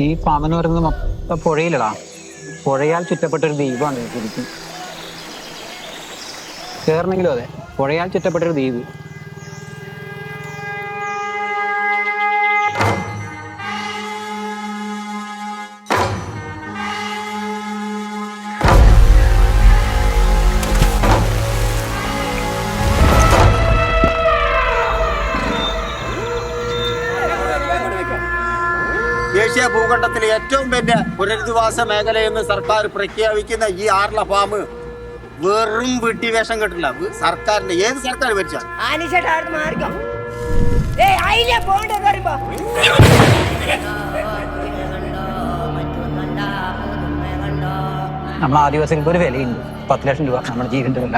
ഈ ഫാം എന്ന് പറയുന്നത് മൊത്തം പുഴയിലടാ. പുഴയാൽ ചുറ്റപ്പെട്ടൊരു ദ്വീപാണ് ശരിക്കും. കേറണമെങ്കിലും അതെ, പുഴയാൽ ചുറ്റപ്പെട്ടൊരു ദ്വീപ്. ദേശീയ ഭൂഖണ്ഡത്തിലെ ഏറ്റവും വലിയ പുനരധിവാസ മേഖലയെന്ന് സർക്കാർ പ്രഖ്യാപിക്കുന്ന ഈ ആർല ഫാം വെറും വിട്ടിവേഷം കെട്ടില്ല. സർക്കാരിന്റെ ഏത് സർക്കാർ ഭരിച്ചാൽ നമ്മൾ ആദിവാസികൾക്ക് ഒരു വിലയുണ്ട്. 10 ലക്ഷം രൂപ നമ്മുടെ ജീവന്റെ വില.